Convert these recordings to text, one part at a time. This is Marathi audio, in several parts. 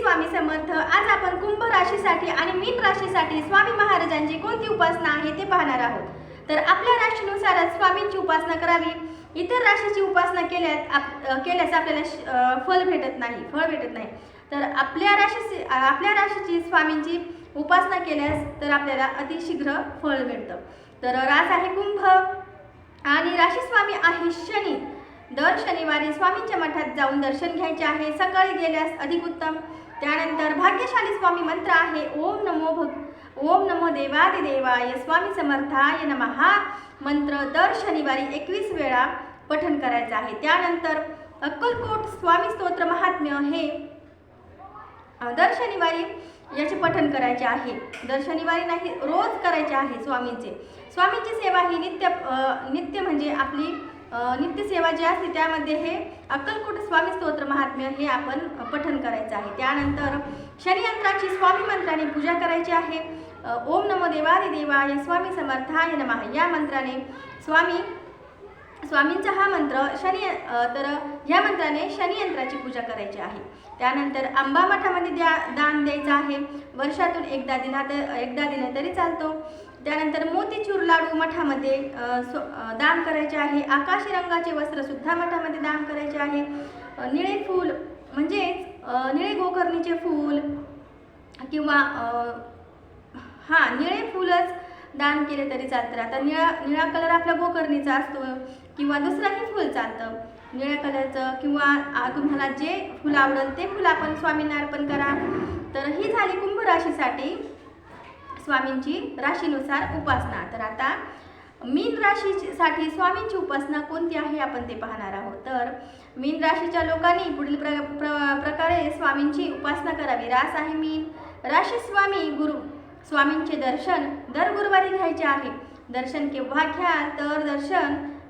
स्वामी समर्थ। आज आपण कुंभ राशीसाठी आणि मीन राशीसाठी स्वामी महाराजांची कोणती उपासना आहे ते पाहणार आहोत। तर आपल्या राशीनुसारच स्वामींची उपासना करावी। इतर राशीची उपासना केल्यास आपल्याला फळ भेटत नाही। तर आपल्या राशीची स्वामींची उपासना केल्यास तर आपल्याला अतिशीघ्र फळ मिळतं। तर रास आहे कुंभ आणि राशी स्वामी आहे शनी। दर शनिवारी स्वामींच्या मठात जाऊन दर्शन घ्यायचे आहे, सकाळी गेल्यास अधिक उत्तम। त्यानंतर भाग्यशाली स्वामी मंत्र आहे ओम नमो देवादिदेवाय स्वामी समर्थाय नमः। मंत्र दर शनिवारी 21 वेळा पठण करायचं आहे। त्यानंतर अक्कलकोट स्वामी स्तोत्र महात्म्य हे दर शनिवारी याचे पठण करायचे आहे। दर शनिवारी नाही, रोज करायचे आहे। स्वामींची सेवा ही नित्य म्हणजे आपली नित्य सेवा जी असते त्यामध्ये हे अक्कलकोट स्वामी स्तोत्र महात्म्य हे आपण पठण करायचं आहे। त्यानंतर शनियंत्राची स्वामी मंत्राने पूजा करायची आहे। ओम नमो देवादिदेवाय स्वामी समर्थाय नमः या मंत्राने स्वामींचा हा मंत्र तर या मंत्राने शनियंत्राची पूजा करायची आहे। त्यानंतर अंबा मठामध्ये दान द्यायचं आहे। वर्षातून एकदा दिलं तरी चालतो। त्यानंतर मोतीचूर लाडू मठामध्ये दान करायचे आहे। आकाशी रंगाचे वस्त्र सुद्धा मठामध्ये दान करायचे आहे। निळे फूल म्हणजेच निळे गोकर्णीचे फूल किंवा निळे फूलच दान केले तरी चालतं। आता निळा कलर आपला गोकर्णीचा असतो किंवा दुसराही फूल चालतं निळ्या कलरचं, किंवा तुम्हाला जे फूल आवडेल ते फूल आपण स्वामींना अर्पण करा। तर ही झाली कुंभ राशीसाठी स्वामींची राशीनुसार उपासना। तर आता मीन राशीसाठी स्वामींची उपासना कोणती आहे आपण ते पाहणार आहोत। तर मीन राशीच्या लोकांनी पुढील प्रकारे स्वामींची उपासना करावी। रास आहे मीन राशी स्वामी स्वामींचे दर्शन दर गुरुवारी घ्यायचे आहे। दर्शन केव्हा घ्याल तर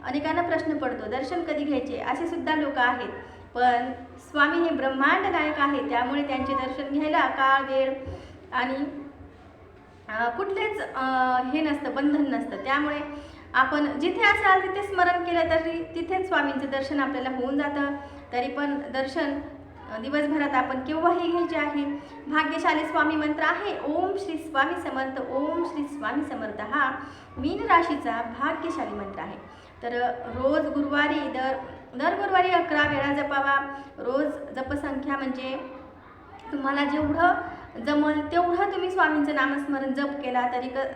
अनेकांना प्रश्न पडतो दर्शन कधी घ्यायचे असे सुद्धा लोक आहेत, पण स्वामी हे ब्रह्मांड नायक आहे, त्यामुळे त्यांचे दर्शन घ्यायला काळ वेळ आणि कुठलेच हे नसतं, बंधन नसतं। त्यामुळे आपण जिथे असाल तिथे स्मरण केलं तरी तिथेच स्वामींचं दर्शन आपल्याला होऊन जातं। तरी पण दर्शन दिवसभरात आपण केव्हाही घ्यायचे आहे। भाग्यशाली स्वामी मंत्र आहे ओम श्री स्वामी समर्थ। ओम श्री स्वामी समर्थ हा मीन राशीचा भाग्यशाली मंत्र आहे। तर रोज गुरुवारी दर गुरुवारी 11 वेळा जपावा। रोज जपसंख्या म्हणजे तुम्हाला जेवढं जमल तेवढं तुम्ही स्वामींचं नामस्मरण जप केला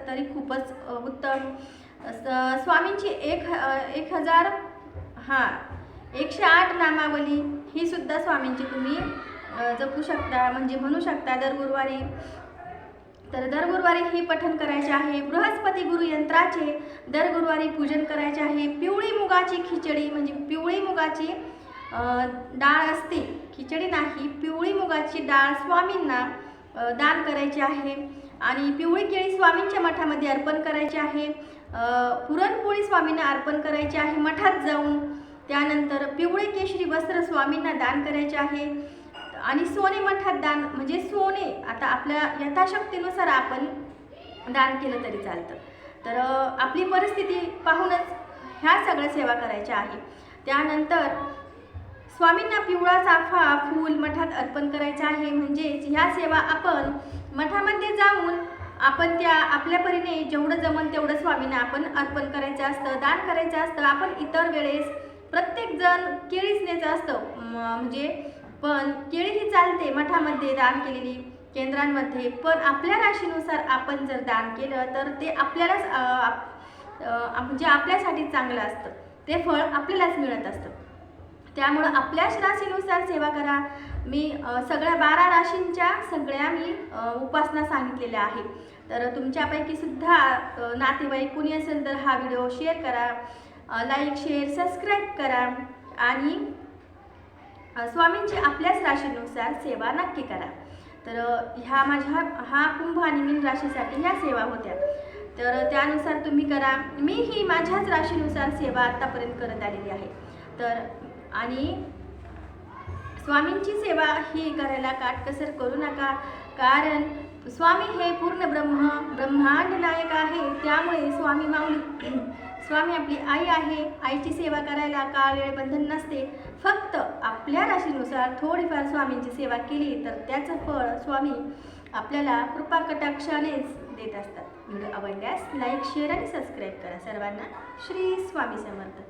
तरी खूपच उत्तम। स्वामींची 108 नामावली ही सुद्धा स्वामींची तुम्ही जपू शकता, म्हणजे म्हणू शकता दर गुरुवारी। तर दर गुरुवारी ही पठण करायचे आहे। बृहस्पती गुरु यंत्राचे दर गुरुवारी पूजन करायचे आहे। पिवळी मुगाची खिचडी म्हणजे पिवळी मुगाची डाळ असते, खिचडी नाही, पिवळी मुगाची डाळ स्वामींना दान करायची आहे। आणि पिवळी केळी स्वामींच्या मठामध्ये अर्पण करायची आहे। पुरणपोळी स्वामींना अर्पण करायची आहे मठात जाऊन। त्यानंतर पिवळे केशरी वस्त्र स्वामींना दान करायचे आहे। आणि सोने मठात दान म्हणजे सोने आता आपल्या यथाशक्तीनुसार आपण दान केलं तरी चालतं। तर आपली परिस्थिती पाहूनच ह्या सगळ्या सेवा करायच्या आहे। त्यानंतर स्वामींना पिवळा चाफा फूल मठात अर्पण करायचं आहे। म्हणजेच ह्या सेवा आपण मठामध्ये जाऊन आपण आपल्या परीने जेवढं जमल तेवढं स्वामींना आपण अर्पण करायचं असतं, दान करायचं असतं। आपण इतर वेळेस प्रत्येक जण केळीच नेत असतं, म्हणजे पण केळी ही चालते मठामध्ये दान केलेली केंद्रांमध्ये, पण आपल्या राशीनुसार आपण जर दान केलं तर ते आपल्यालाच म्हणजे आपल्यासाठी चांगलं असतं, ते फळ आपल्यालाच मिळत असतं। त्यामुळं आपल्याच राशीनुसार सेवा करा। मी सगळ्या 12 राशींच्या मी उपासना सांगितलेल्या आहे। तर तुमच्यापैकी सुद्धा नातेवाईक कुणी असेल तर हा व्हिडिओ शेअर करा, लाईक शेअर सबस्क्राईब करा आणि स्वामींची आपल्याच राशीनुसार सेवा नक्की करा। तर हा कुंभ आणि मीन राशीसाठी ह्या सेवा होत्या, तर त्यानुसार तुम्ही करा। मी ही माझ्याच राशीनुसार सेवा आतापर्यंत करत आलेली आहे। तर आणि स्वामींची सेवा ही करायला काटकसर करू नका, कारण स्वामी हे पूर्ण ब्रह्मांड नायक आहे। त्यामुळे स्वामी माऊली स्वामी आपली आई आहे. आईची सेवा करायला काळ वेळ बंधन नसते. फक्त आपल्या राशीनुसार थोडीफार स्वामींची सेवा केली तर त्याचं फळ स्वामी आपल्याला कृपा कटाक्षानेच देत असतात. व्हिडिओ आवडल्यास लाईक, शेअर आणि सबस्क्राईब करा. सर्वांना श्री स्वामी समर्थ.